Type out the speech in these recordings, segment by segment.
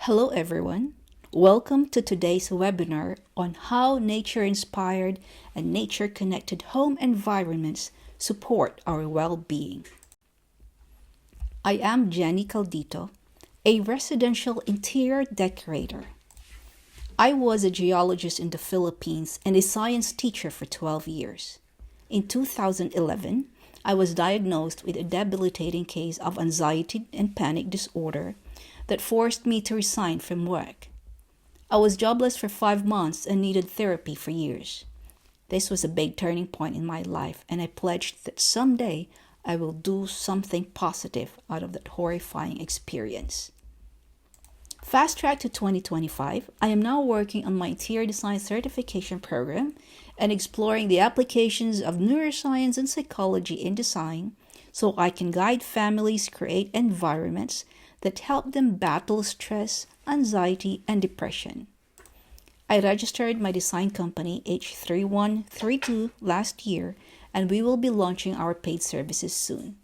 Hello everyone. Welcome to today's webinar on how nature-inspired and nature-connected home environments support our well-being. I am Jenny Caldito, a residential interior decorator. I was a geologist in the Philippines and a science teacher for 12 years. In 2011, I was diagnosed with a debilitating case of anxiety and panic disorder that forced me to resign from work. I was jobless for 5 months and needed therapy for years. This was a big turning point in my life, and I pledged that someday I will do something positive out of that horrifying experience. Fast track to 2025, I am now working on my interior design certification program and exploring the applications of neuroscience and psychology in design so I can guide families create environments that help them battle stress, anxiety, and depression. I registered my design company H3132 last year, and we will be launching our paid services soon.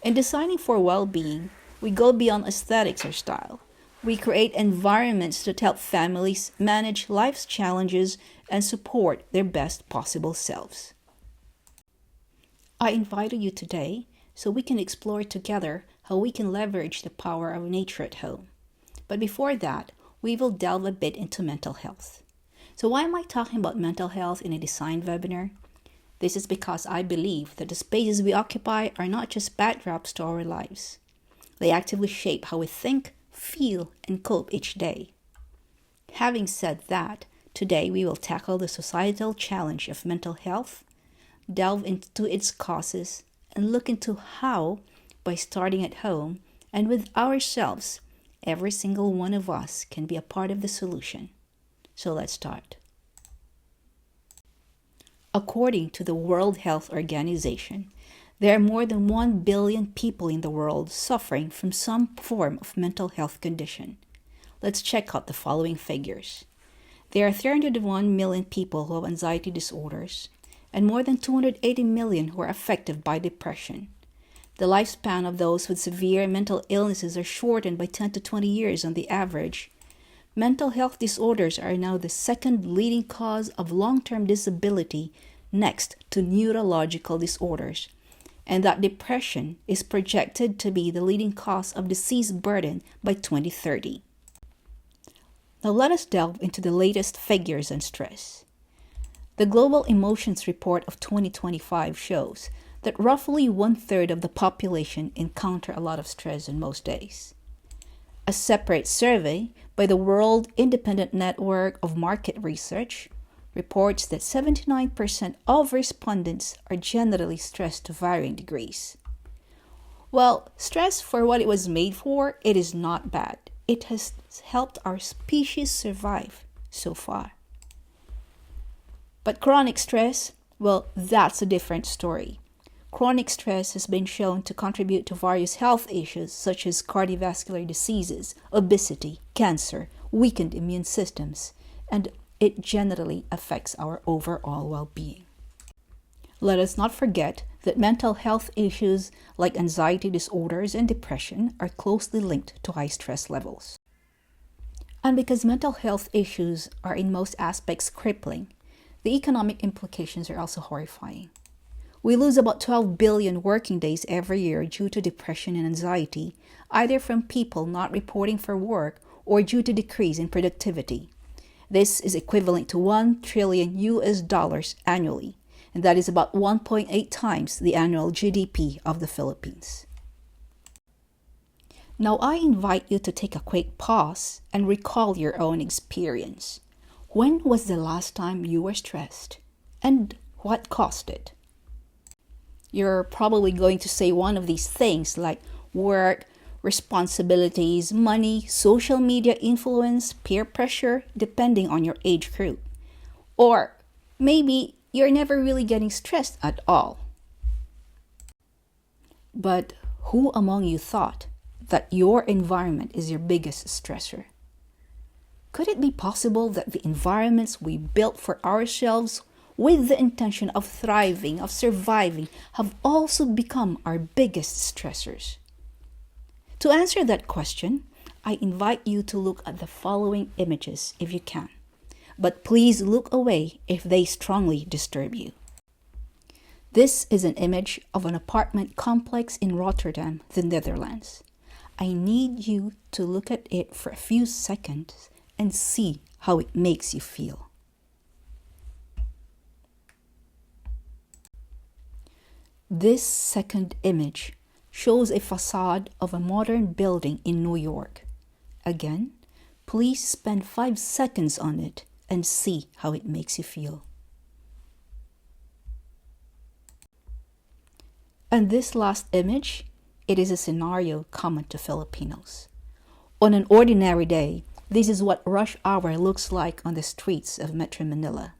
In designing for well-being, we go beyond aesthetics or style. We create environments that help families manage life's challenges and support their best possible selves. I invited you today so we can explore together how we can leverage the power of nature at home. But before that, we will delve a bit into mental health. So why am I talking about mental health in a design webinar? This is because I believe that the spaces we occupy are not just backdrops to our lives. They actively shape how we think, feel, and cope each day. Having said that, today we will tackle the societal challenge of mental health, delve into its causes, and look into how, by starting at home and with ourselves, every single one of us can be a part of the solution. So let's start. According to the World Health Organization, there are more than 1 billion people in the world suffering from some form of mental health condition. Let's check out the following figures. There are 301 million people who have anxiety disorders, and more than 280 million who are affected by depression. The lifespan of those with severe mental illnesses are shortened by 10 to 20 years on the average. Mental health disorders are now the second leading cause of long-term disability next to neurological disorders, and that depression is projected to be the leading cause of disease burden by 2030. Now let us delve into the latest figures on stress. The Global Emotions Report of 2025 shows that roughly 1/3 of the population encounter a lot of stress in most days. A separate survey by the World Independent Network of Market Research reports that 79% of respondents are generally stressed to varying degrees. Well, stress for what it was made for, it is not bad. It has helped our species survive so far. But chronic stress, well, that's a different story. Chronic stress has been shown to contribute to various health issues such as cardiovascular diseases, obesity, cancer, weakened immune systems, and it generally affects our overall well-being. Let us not forget that mental health issues like anxiety disorders and depression are closely linked to high stress levels. And because mental health issues are in most aspects crippling, the economic implications are also horrifying. We lose about 12 billion working days every year due to depression and anxiety, either from people not reporting for work or due to decrease in productivity. This is equivalent to $1 trillion annually, and that is about 1.8 times the annual GDP of the Philippines. Now I invite you to take a quick pause and recall your own experience. When was the last time you were stressed? And what caused it? You're probably going to say one of these things like work, responsibilities, money, social media influence, peer pressure, depending on your age group. Or maybe you're never really getting stressed at all. But who among you thought that your environment is your biggest stressor? Could it be possible that the environments we built for ourselves with the intention of thriving, of surviving, have also become our biggest stressors? To answer that question, I invite you to look at the following images if you can. But please look away if they strongly disturb you. This is an image of an apartment complex in Rotterdam, the Netherlands. I need you to look at it for a few seconds and see how it makes you feel. This second image shows a facade of a modern building in New York. Again, please spend 5 seconds on it and see how it makes you feel. And this last image, it is a scenario common to Filipinos. On an ordinary day, this is what rush hour looks like on the streets of Metro Manila.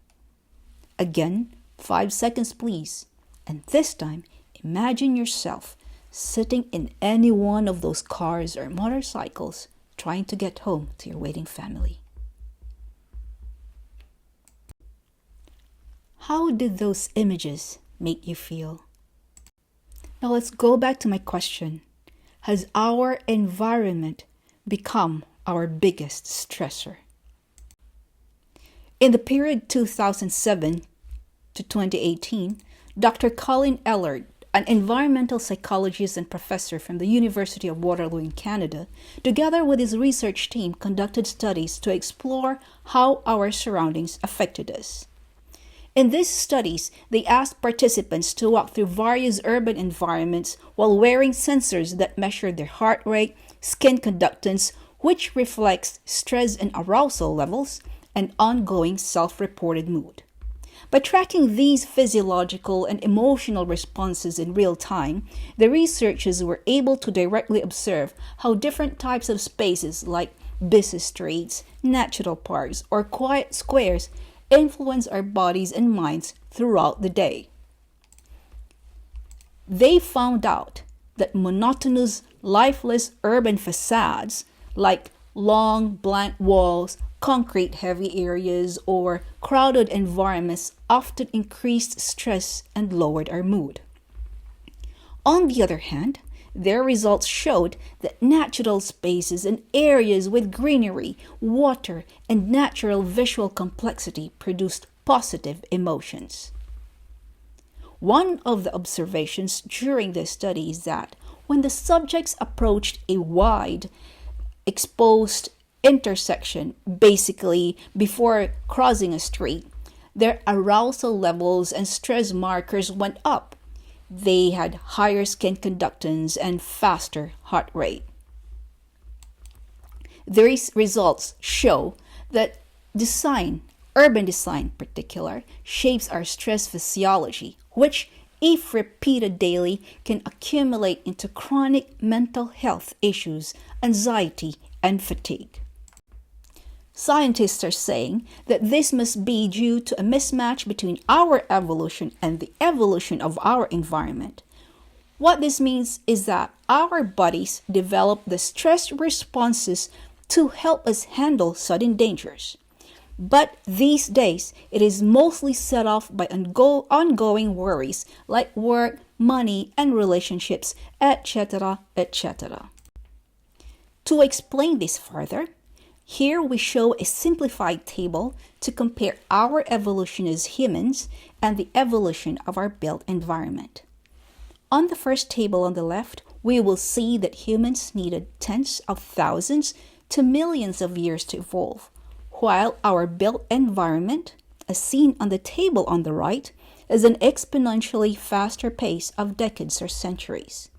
Again, 5 seconds please. And this time, imagine yourself sitting in any one of those cars or motorcycles trying to get home to your waiting family. How did those images make you feel? Now let's go back to my question. Has our environment become our biggest stressor? In the period 2007 to 2018, Dr. Colin Ellard, an environmental psychologist and professor from the University of Waterloo in Canada, together with his research team, conducted studies to explore how our surroundings affected us. In these studies, they asked participants to walk through various urban environments while wearing sensors that measure their heart rate, skin conductance, which reflects stress and arousal levels, and ongoing self-reported mood. By tracking these physiological and emotional responses in real time, the researchers were able to directly observe how different types of spaces like busy streets, natural parks, or quiet squares influence our bodies and minds throughout the day. They found out that monotonous, lifeless urban facades like long, blank walls, concrete-heavy areas, or crowded environments often increased stress and lowered our mood. On the other hand, their results showed that natural spaces and areas with greenery, water, and natural visual complexity produced positive emotions. One of the observations during the study is that when the subjects approached a wide, exposed intersection, basically before crossing a street, their arousal levels and stress markers went up. They had higher skin conductance and faster heart rate. These results show that urban design in particular, shapes our stress physiology, which, if repeated daily, can accumulate into chronic mental health issues, anxiety, and fatigue. Scientists are saying that this must be due to a mismatch between our evolution and the evolution of our environment. What this means is that our bodies develop the stress responses to help us handle sudden dangers. But these days, it is mostly set off by ongoing worries like work, money, and relationships, etc., etc. To explain this further, here we show a simplified table to compare our evolution as humans and the evolution of our built environment. On the first table on the left, we will see that humans needed tens of thousands to millions of years to evolve, while our built environment, as seen on the table on the right, is an exponentially faster pace of decades or centuries.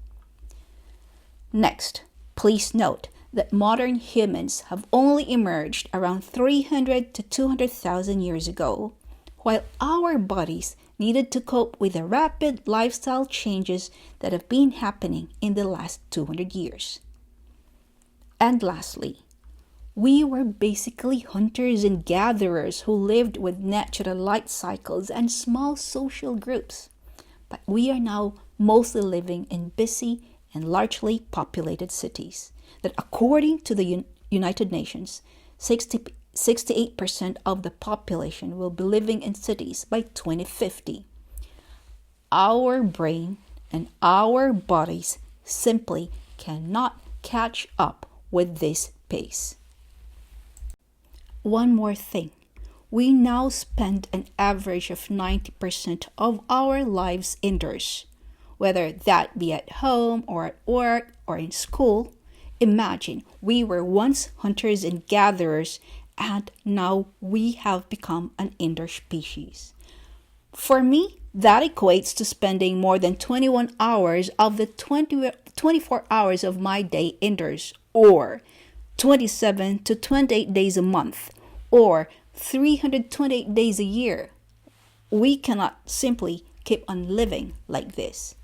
Next, please note that modern humans have only emerged around 300 to 200,000 years ago, while our bodies needed to cope with the rapid lifestyle changes that have been happening in the last 200 years. And lastly, we were basically hunters and gatherers who lived with natural light cycles and small social groups, but we are now mostly living in busy and largely populated cities that, according to the United Nations, 68% of the population will be living in cities by 2050. Our brain and our bodies simply cannot catch up with this pace. One more thing. We now spend an average of 90% of our lives indoors, whether that be at home or at work or in school. Imagine we were once hunters and gatherers, and now we have become an indoor species. For me, that equates to spending more than 21 hours of the 24 hours of my day indoors, or 27 to 28 days a month, or 328 days a year. We cannot simply keep on living like this.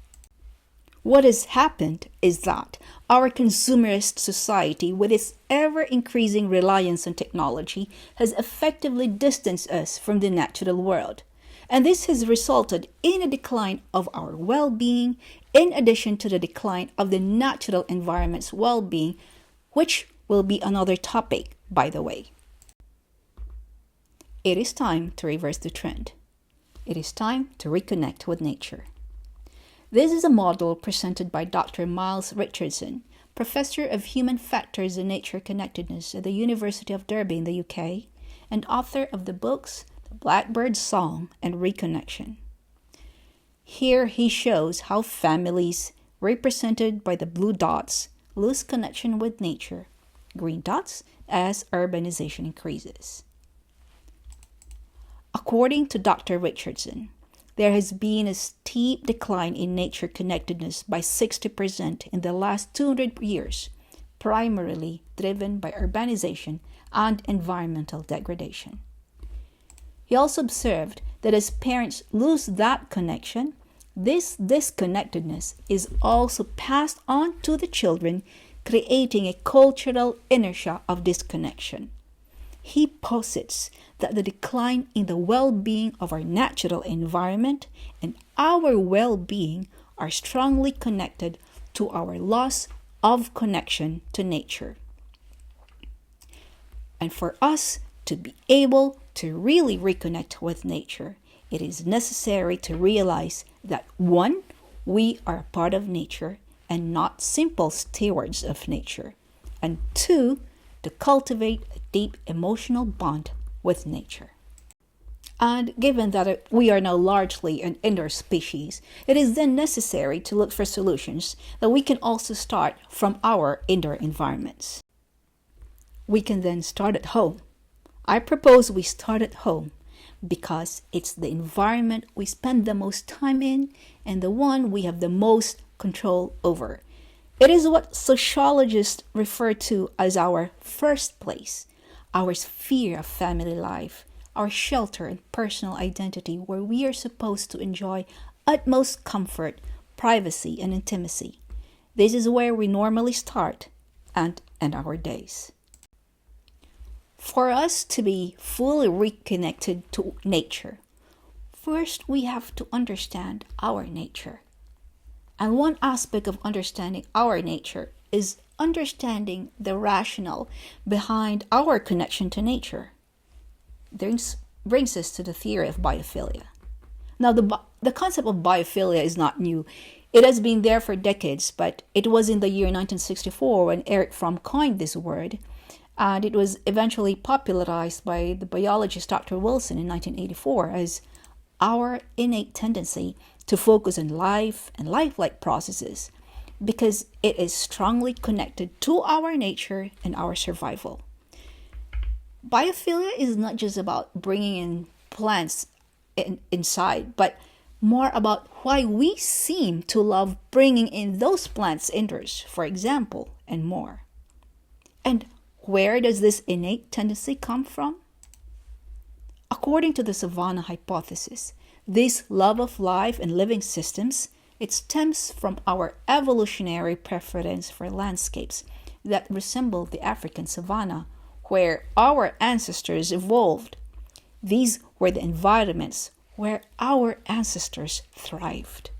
What has happened is that our consumerist society, with its ever-increasing reliance on technology, has effectively distanced us from the natural world. And this has resulted in a decline of our well-being, in addition to the decline of the natural environment's well-being, which will be another topic, by the way. It is time to reverse the trend. It is time to reconnect with nature. This is a model presented by Dr. Miles Richardson, Professor of Human Factors and Nature Connectedness at the University of Derby in the UK, and author of the books The Blackbird's Song and Reconnection. Here he shows how families, represented by the blue dots, lose connection with nature, green dots, as urbanization increases. According to Dr. Richardson, there has been a steep decline in nature connectedness by 60% in the last 200 years, primarily driven by urbanization and environmental degradation. He also observed that as parents lose that connection, this disconnectedness is also passed on to the children, creating a cultural inertia of disconnection. He posits that the decline in the well-being of our natural environment and our well-being are strongly connected to our loss of connection to nature. And for us to be able to really reconnect with nature, it is necessary to realize that 1, we are a part of nature and not simple stewards of nature, and 2, to cultivate a deep emotional bond with nature. And given that we are now largely an indoor species, it is then necessary to look for solutions that we can also start from our indoor environments. We can then start at home. I propose we start at home because it's the environment we spend the most time in and the one we have the most control over. It is what sociologists refer to as our first place, our sphere of family life, our shelter and personal identity, where we are supposed to enjoy utmost comfort, privacy, and intimacy. This is where we normally start and end our days. For us to be fully reconnected to nature, first we have to understand our nature. And one aspect of understanding our nature is understanding the rationale behind our connection to nature. This brings us to the theory of biophilia. Now, the concept of biophilia is not new. It has been there for decades, but it was in the year 1964 when Erich Fromm coined this word, and it was eventually popularized by the biologist Dr. Wilson in 1984 as our innate tendency to focus on life and lifelike processes, because it is strongly connected to our nature and our survival. Biophilia is not just about bringing in plants inside, but more about why we seem to love bringing in those plants indoors, for example, and more. And where does this innate tendency come from? According to the savanna hypothesis, this love of life and living systems, it stems from our evolutionary preference for landscapes that resemble the African savanna, where our ancestors evolved. These were the environments where our ancestors thrived.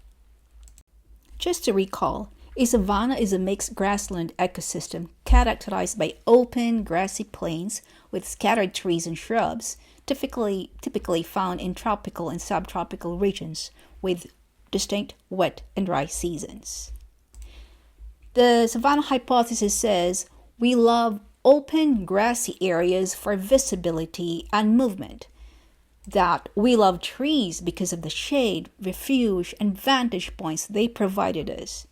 Just to recall, a savanna is a mixed grassland ecosystem characterized by open, grassy plains with scattered trees and shrubs, typically found in tropical and subtropical regions with distinct wet and dry seasons. The savanna hypothesis says we love open grassy areas for visibility and movement. That we love trees because of the shade, refuge, and vantage points they provided us.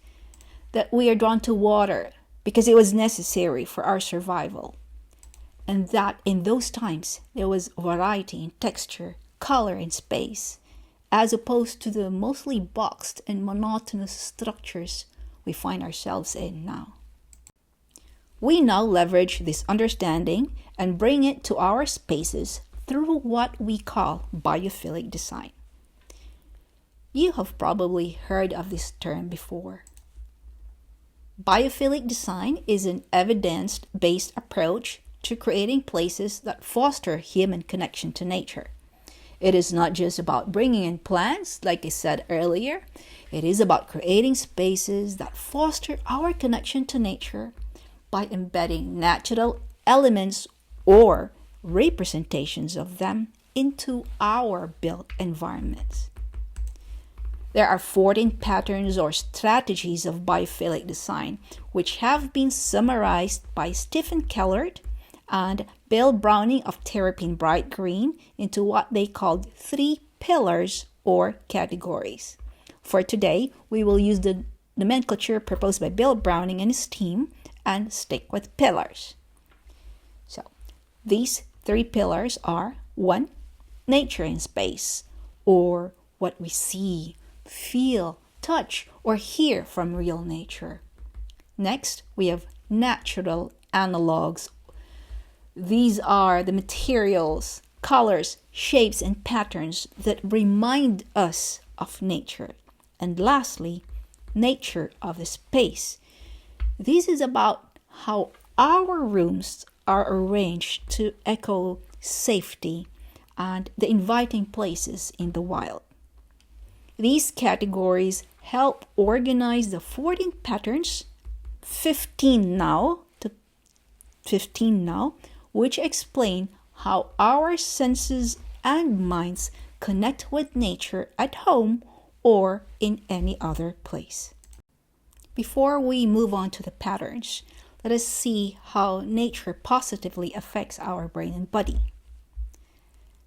That we are drawn to water because it was necessary for our survival. And that in those times there was variety in texture, color, and space, as opposed to the mostly boxed and monotonous structures we find ourselves in now. We now leverage this understanding and bring it to our spaces through what we call biophilic design. You have probably heard of this term before. Biophilic design is an evidence-based approach to creating places that foster human connection to nature. It is not just about bringing in plants, like I said earlier. It is about creating spaces that foster our connection to nature by embedding natural elements or representations of them into our built environments. There are 14 patterns or strategies of biophilic design, which have been summarized by Stephen Kellert and Bill Browning of Terrapin Bright Green into what they called 3 pillars or categories. For today, we will use the nomenclature proposed by Bill Browning and his team and stick with pillars. So, these 3 pillars are 1. Nature in space, or what we see, feel, touch, or hear from real nature. Next, we have natural analogues. These are the materials, colors, shapes, and patterns that remind us of nature. And lastly, nature of the space. This is about how our rooms are arranged to echo safety and the inviting places in the wild. These categories help organize the 14 patterns, 15 now, which explain how our senses and minds connect with nature at home or in any other place. Before we move on to the patterns, let us see how nature positively affects our brain and body.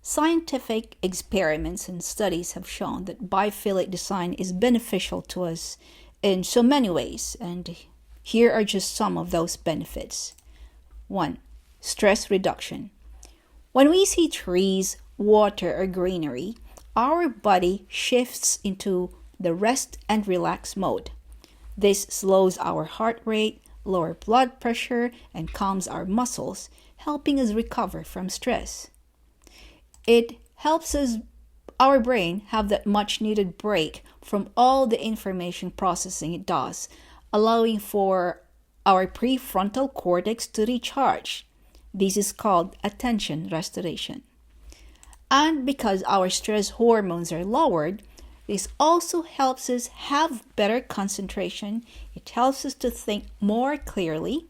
Scientific experiments and studies have shown that biophilic design is beneficial to us in so many ways, and here are just some of those benefits. 1. Stress reduction. When we see trees, water, or greenery, our body shifts into the rest and relax mode. This slows our heart rate, lowers blood pressure, and calms our muscles, helping us recover from stress. It helps our brain have that much needed break from all the information processing it does, allowing for our prefrontal cortex to recharge. This is called attention restoration. And because our stress hormones are lowered, this also helps us have better concentration. It helps us to think more clearly.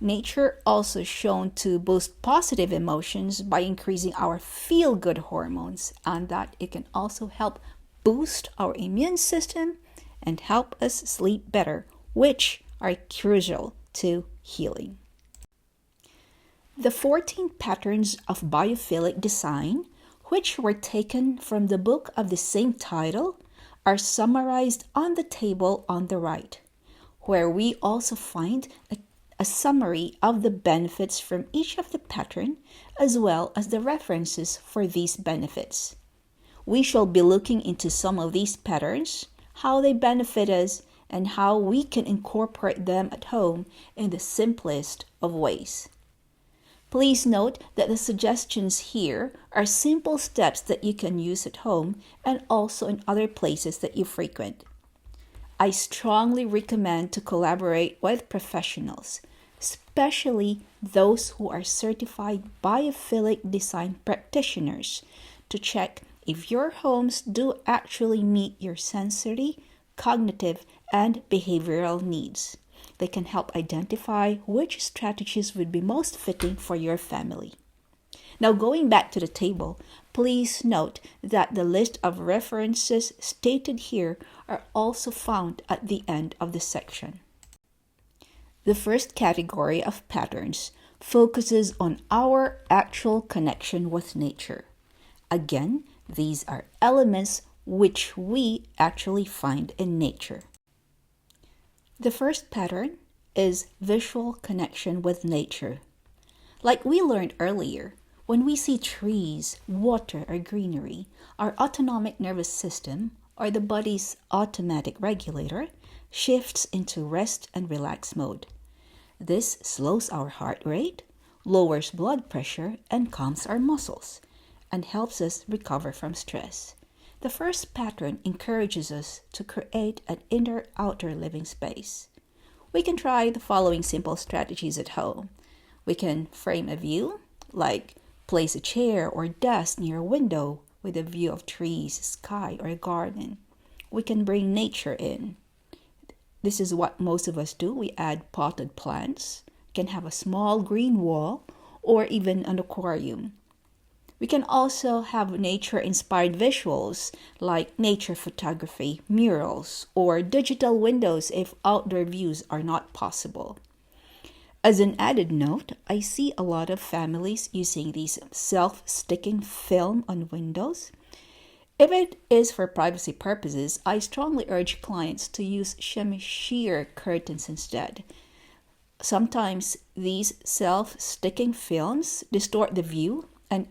Nature also shown to boost positive emotions by increasing our feel-good hormones, and that it can also help boost our immune system and help us sleep better, which are crucial to healing. The 14 patterns of biophilic design, which were taken from the book of the same title, are summarized on the table on the right, where we also find a summary of the benefits from each of the pattern, as well as the references for these benefits. We shall be looking into some of these patterns, how they benefit us, and how we can incorporate them at home in the simplest of ways. Please note that the suggestions here are simple steps that you can use at home and also in other places that you frequent. I strongly recommend to collaborate with professionals, especially those who are certified biophilic design practitioners, to check if your homes do actually meet your sensory, cognitive, and behavioral needs. They can help identify which strategies would be most fitting for your family. Now, going back to the table, please note that the list of references stated here are also found at the end of the section. The first category of patterns, focuses on our actual connection with nature. Again, these are elements which we actually find in nature. The first pattern is visual connection with nature. Like we learned earlier, when we see trees, water, or greenery, our autonomic nervous system, or the body's automatic regulator, shifts into rest and relax mode. This slows our heart rate, lowers blood pressure, and calms our muscles, and helps us recover from stress. The first pattern encourages us to create an inner-outer living space. We can try the following simple strategies at home. We can frame a view, like place a chair or desk near a window with a view of trees, sky, or a garden. We can bring nature in. This is what most of us do. We add potted plants. We can have a small green wall or even an aquarium. We can also have nature-inspired visuals like nature photography, murals, or digital windows if outdoor views are not possible. As an added note, I see a lot of families using these self-sticking film on windows. If it is for privacy purposes, I strongly urge clients to use sheer curtains instead. Sometimes these self-sticking films distort the view and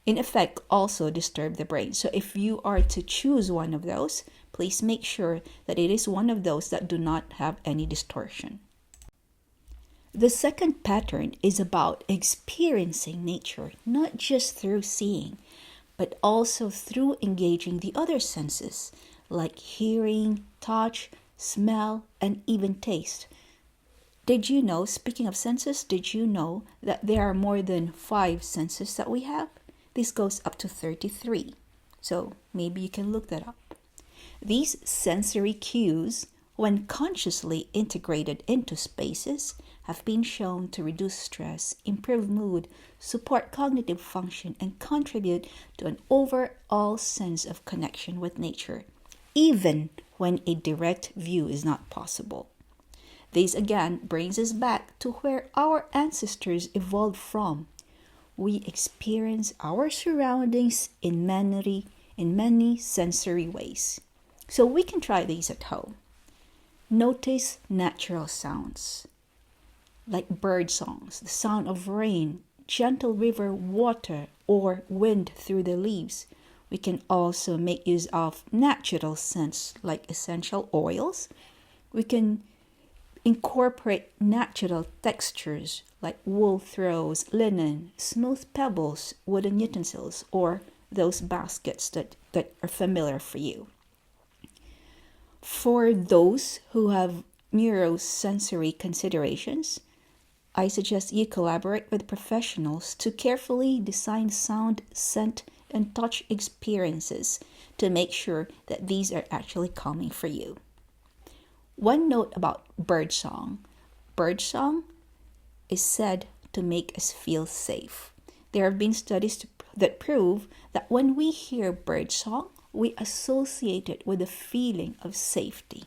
in effect also disturb the brain. So if you are to choose one of those, please make sure that it is one of those that do not have any distortion. The second pattern is about experiencing nature, not just through seeing, but also through engaging the other senses, like hearing, touch, smell, and even taste. Did you know, speaking of senses, did you know that there are more than 5 senses that we have? This goes up to 33. So maybe you can look that up. These sensory cues, when consciously integrated into spaces, have been shown to reduce stress, improve mood, support cognitive function, and contribute to an overall sense of connection with nature, even when a direct view is not possible. This again brings us back to where our ancestors evolved from. We experience our surroundings in many sensory ways. So we can try these at home. Notice natural sounds, like bird songs, the sound of rain, gentle river water, or wind through the leaves. We can also make use of natural scents like essential oils. We can incorporate natural textures like wool throws, linen, smooth pebbles, wooden utensils, or those baskets that are familiar for you. For those who have neurosensory considerations, I suggest you collaborate with professionals to carefully design sound, scent, and touch experiences to make sure that these are actually calming for you. One note about birdsong. Birdsong is said to make us feel safe. There have been studies that prove that when we hear birdsong, we associate it with a feeling of safety.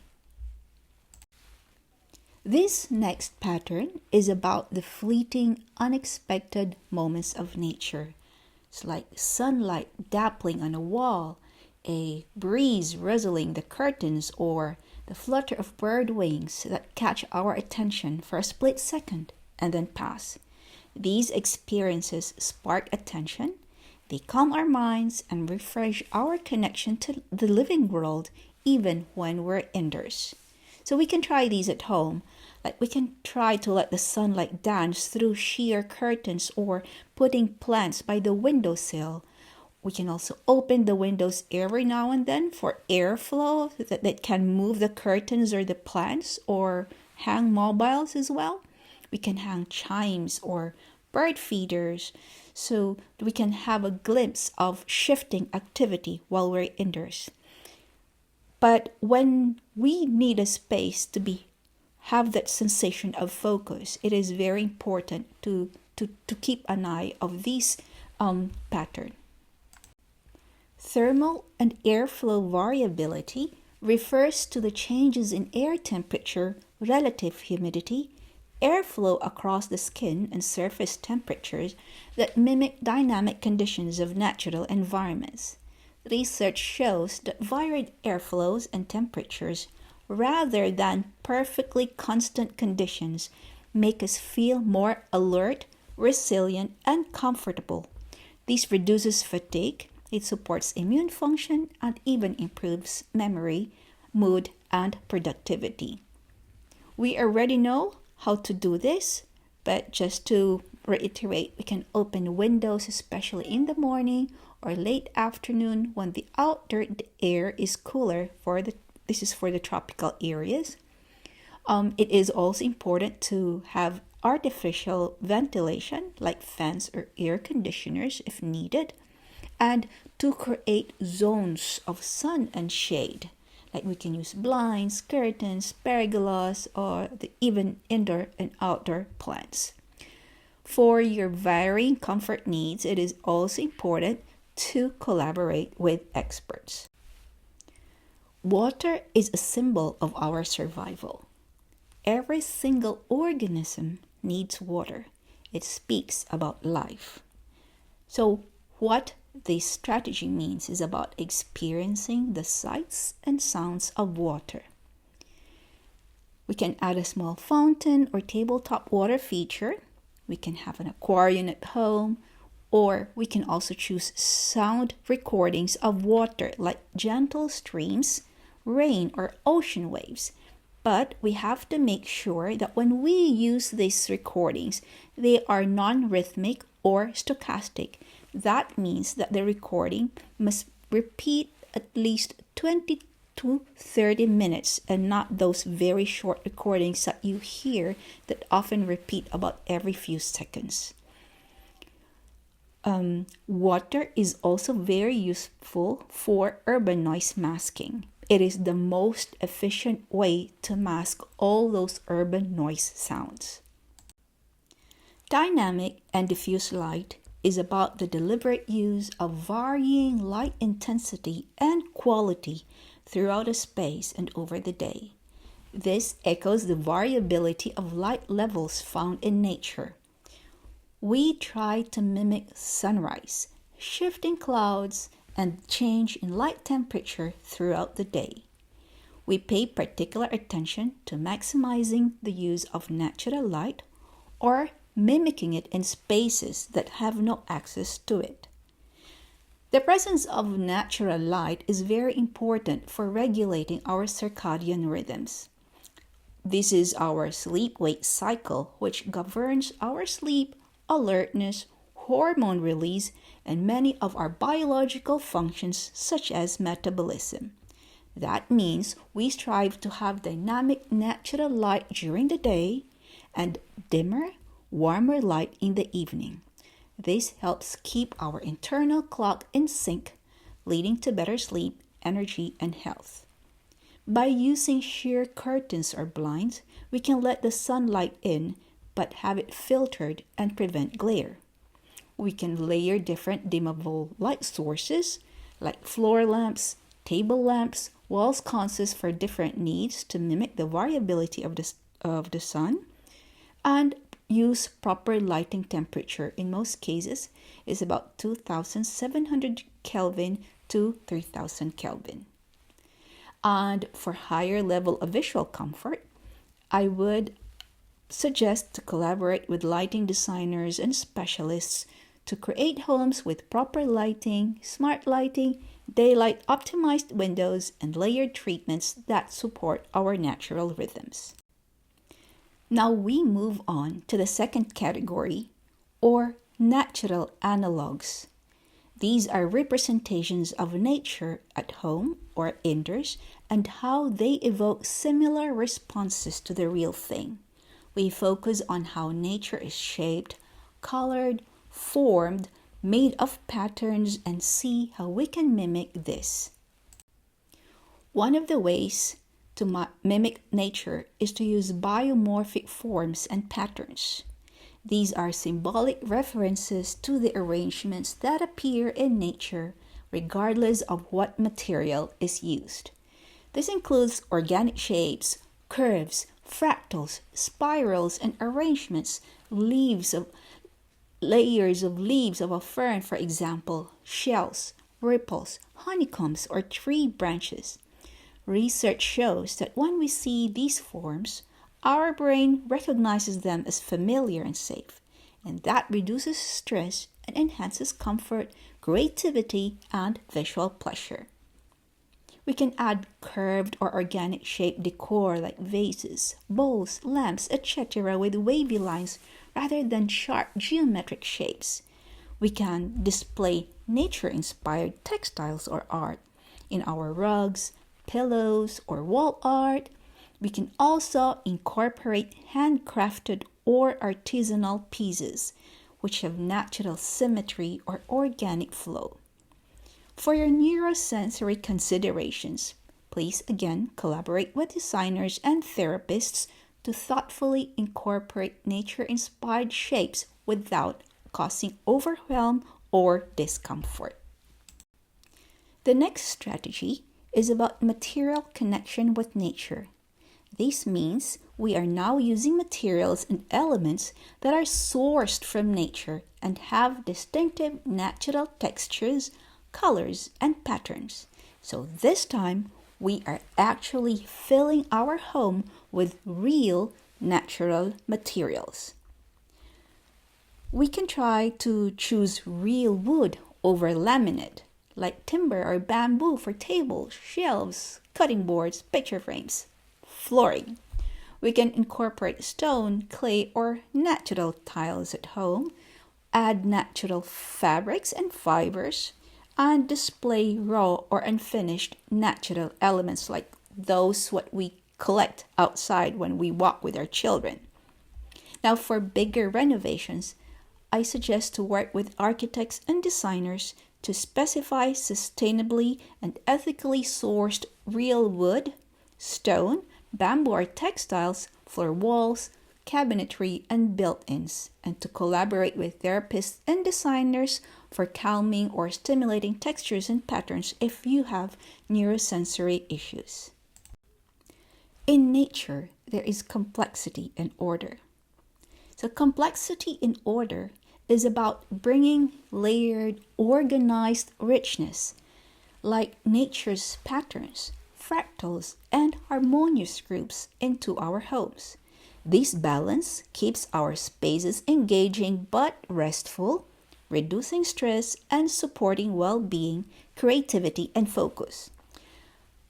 This next pattern is about the fleeting, unexpected moments of nature. It's like sunlight dappling on a wall, a breeze rustling the curtains, or the flutter of bird wings that catch our attention for a split second and then pass. These experiences spark attention, they calm our minds and refresh our connection to the living world even when we're indoors. So we can try these at home. Like we can try to let the sunlight dance through sheer curtains or putting plants by the windowsill. We can also open the windows every now and then for airflow that can move the curtains or the plants, or hang mobiles as well. We can hang chimes or bird feeders so we can have a glimpse of shifting activity while we're indoors. But when we need a space to have that sensation of focus, it is very important to keep an eye of these pattern. Thermal and airflow variability refers to the changes in air temperature, relative humidity, airflow across the skin and surface temperatures that mimic dynamic conditions of natural environments. Research shows that varied airflows and temperatures, rather than perfectly constant conditions, make us feel more alert, resilient, and comfortable. This reduces fatigue, it supports immune function, and even improves memory, mood, and productivity. We already know how to do this, but just to reiterate, we can open windows, especially in the morning or late afternoon when the outdoor air is cooler. This is for the tropical areas. It is also important to have artificial ventilation like fans or air conditioners if needed, and to create zones of sun and shade. Like we can use blinds, curtains, pergolas, or even indoor and outdoor plants. For your varying comfort needs, it is also important to collaborate with experts. Water is a symbol of our survival. Every single organism needs water. It speaks about life. So, what this strategy means is about experiencing the sights and sounds of water. We can add a small fountain or tabletop water feature. We can have an aquarium at home, or we can also choose sound recordings of water like gentle streams, rain, or ocean waves. But we have to make sure that when we use these recordings, they are non-rhythmic or stochastic. That means that the recording must repeat at least 20 to 30 minutes and not those very short recordings that you hear that often repeat about every few seconds. Water is also very useful for urban noise masking. It is the most efficient way to mask all those urban noise sounds. Dynamic and diffuse light is about the deliberate use of varying light intensity and quality throughout a space and over the day. This echoes the variability of light levels found in nature. We try to mimic sunrise, shifting clouds, and change in light temperature throughout the day. We pay particular attention to maximizing the use of natural light or mimicking it in spaces that have no access to it. The presence of natural light is very important for regulating our circadian rhythms. This is our sleep-wake cycle, which governs our sleep, alertness, hormone release, and many of our biological functions such as metabolism. That means we strive to have dynamic natural light during the day and dimmer, warmer light in the evening. This helps keep our internal clock in sync, leading to better sleep, energy, and health. By using sheer curtains or blinds, we can let the sunlight in but have it filtered and prevent glare. We can layer different dimmable light sources like floor lamps, table lamps, wall sconces for different needs to mimic the variability of the sun, and use proper lighting temperature. In most cases is about 2700 Kelvin to 3000 Kelvin. And for higher level of visual comfort, I would suggest to collaborate with lighting designers and specialists to create homes with proper lighting, smart lighting, daylight optimized windows, and layered treatments that support our natural rhythms. Now we move on to the second category, or natural analogues. These are representations of nature at home or indoors and how they evoke similar responses to the real thing. We focus on how nature is shaped, colored, formed, made of patterns, and see how we can mimic this. One of the ways to mimic nature is to use biomorphic forms and patterns. These are symbolic references to the arrangements that appear in nature regardless of what material is used. This includes organic shapes, curves, fractals, spirals, and arrangements, layers of leaves of a fern, for example, shells, ripples, honeycombs, or tree branches. Research shows that when we see these forms, our brain recognizes them as familiar and safe, and that reduces stress and enhances comfort, creativity, and visual pleasure. We can add curved or organic shaped decor like vases, bowls, lamps, etc. with wavy lines rather than sharp geometric shapes. We can display nature-inspired textiles or art in our rugs, pillows, or wall art. We can also incorporate handcrafted or artisanal pieces which have natural symmetry or organic flow. For your neurosensory considerations, please again collaborate with designers and therapists to thoughtfully incorporate nature-inspired shapes without causing overwhelm or discomfort. The next strategy is about material connection with nature. This means we are now using materials and elements that are sourced from nature and have distinctive natural textures, colors, and patterns. So this time, we are actually filling our home with real natural materials. We can try to choose real wood over laminate, like timber or bamboo for tables, shelves, cutting boards, picture frames, flooring. We can incorporate stone, clay, or natural tiles at home, add natural fabrics and fibers, and display raw or unfinished natural elements like those what we collect outside when we walk with our children. Now, for bigger renovations, I suggest to work with architects and designers to specify sustainably and ethically sourced real wood, stone, bamboo or textiles, floor walls, cabinetry, and built-ins, and to collaborate with therapists and designers for calming or stimulating textures and patterns if you have neurosensory issues. In nature, there is complexity and order. So complexity in order is about bringing layered, organized richness, like nature's patterns, fractals, and harmonious groups into our homes. This balance keeps our spaces engaging but restful, reducing stress and supporting well-being, creativity, and focus.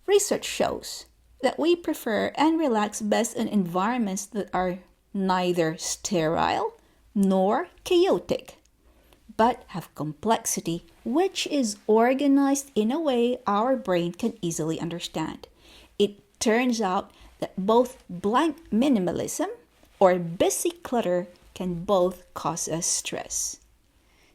Research shows that we prefer and relax best in environments that are neither sterile nor chaotic, but have complexity which is organized in a way our brain can easily understand. It turns out that both blank minimalism or busy clutter can both cause us stress.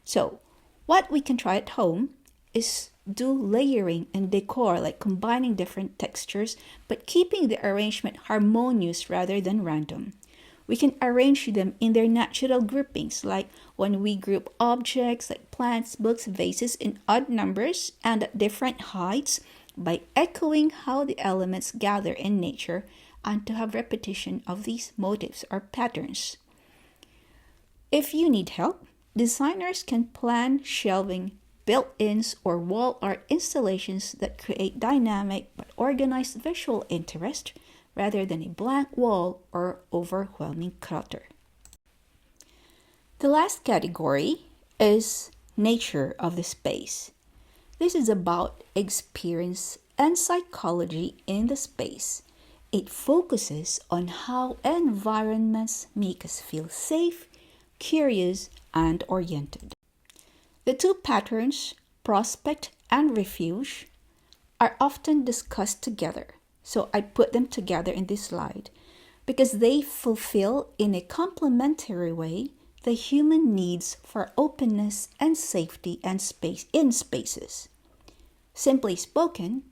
So, what we can try at home is do layering and decor, like combining different textures but keeping the arrangement harmonious rather than random. We can arrange them in their natural groupings, like when we group objects like plants, books, vases in odd numbers and at different heights by echoing how the elements gather in nature and to have repetition of these motifs or patterns. If you need help, designers can plan shelving, built-ins, or wall art installations that create dynamic but organized visual interest rather than a blank wall or overwhelming clutter. The last category is nature of the space. This is about experience and psychology in the space. It focuses on how environments make us feel safe, curious, and oriented. The two patterns, prospect and refuge, are often discussed together. So I put them together in this slide because they fulfill in a complementary way the human needs for openness and safety and space in spaces. Simply spoken,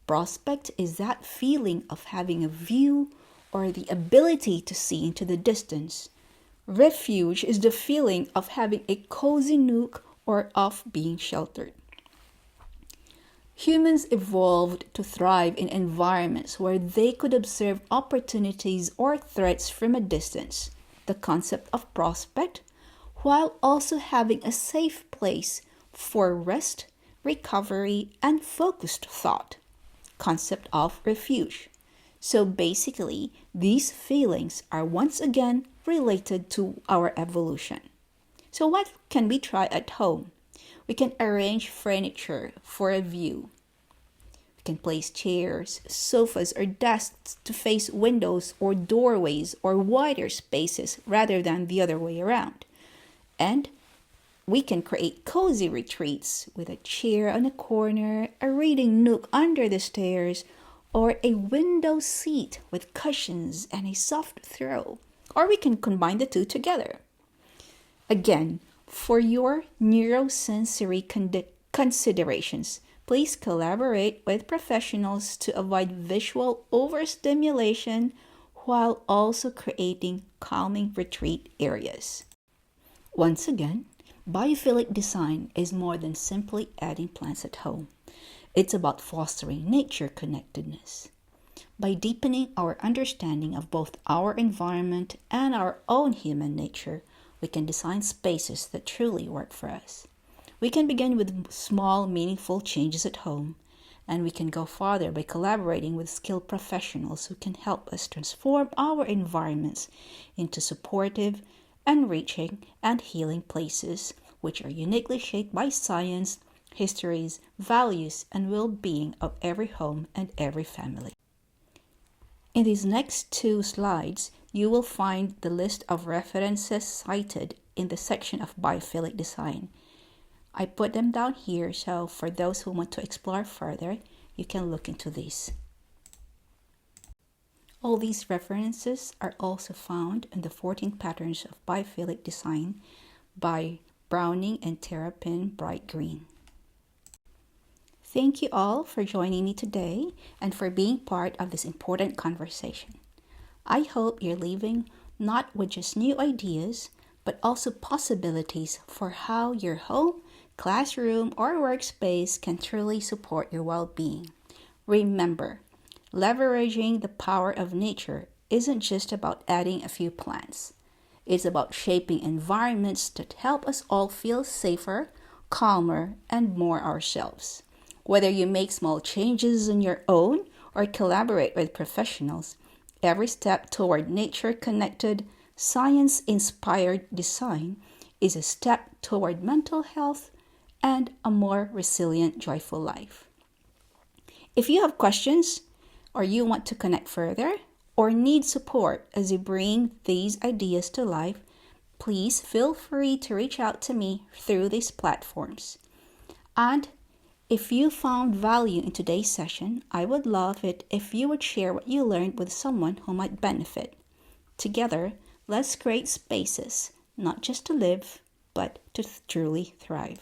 prospect is that feeling of having a view or the ability to see into the distance. Refuge is the feeling of having a cozy nook or of being sheltered. Humans evolved to thrive in environments where they could observe opportunities or threats from a distance, the concept of prospect, while also having a safe place for rest, recovery, and focused thought, concept of refuge. So basically, these feelings are once again related to our evolution. So what can we try at home? We can arrange furniture for a view. We can place chairs, sofas, or desks to face windows or doorways or wider spaces rather than the other way around. And we can create cozy retreats with a chair on a corner, a reading nook under the stairs, or a window seat with cushions and a soft throw. Or we can combine the two together. Again, for your neurosensory considerations, please collaborate with professionals to avoid visual overstimulation while also creating calming retreat areas. Once again, biophilic design is more than simply adding plants at home. It's about fostering nature connectedness. By deepening our understanding of both our environment and our own human nature, we can design spaces that truly work for us. We can begin with small, meaningful changes at home, and we can go farther by collaborating with skilled professionals who can help us transform our environments into supportive, enriching, and healing places which are uniquely shaped by science, histories, values, and well-being of every home and every family. In these next two slides, you will find the list of references cited in the section of biophilic design. I put them down here, so for those who want to explore further, you can look into these. All these references are also found in the 14 Patterns of Biophilic Design by Browning and Terrapin Bright Green. Thank you all for joining me today and for being part of this important conversation. I hope you're leaving not with just new ideas, but also possibilities for how your home, classroom, or workspace can truly support your well-being. Remember, leveraging the power of nature isn't just about adding a few plants. It's about shaping environments that help us all feel safer, calmer, and more ourselves. Whether you make small changes on your own or collaborate with professionals, every step toward nature-connected, science-inspired design is a step toward mental health and a more resilient, joyful life. If you have questions, or you want to connect further, or need support as you bring these ideas to life, please feel free to reach out to me through these platforms. And if you found value in today's session, I would love it if you would share what you learned with someone who might benefit. Together, let's create spaces, not just to live, but to truly thrive.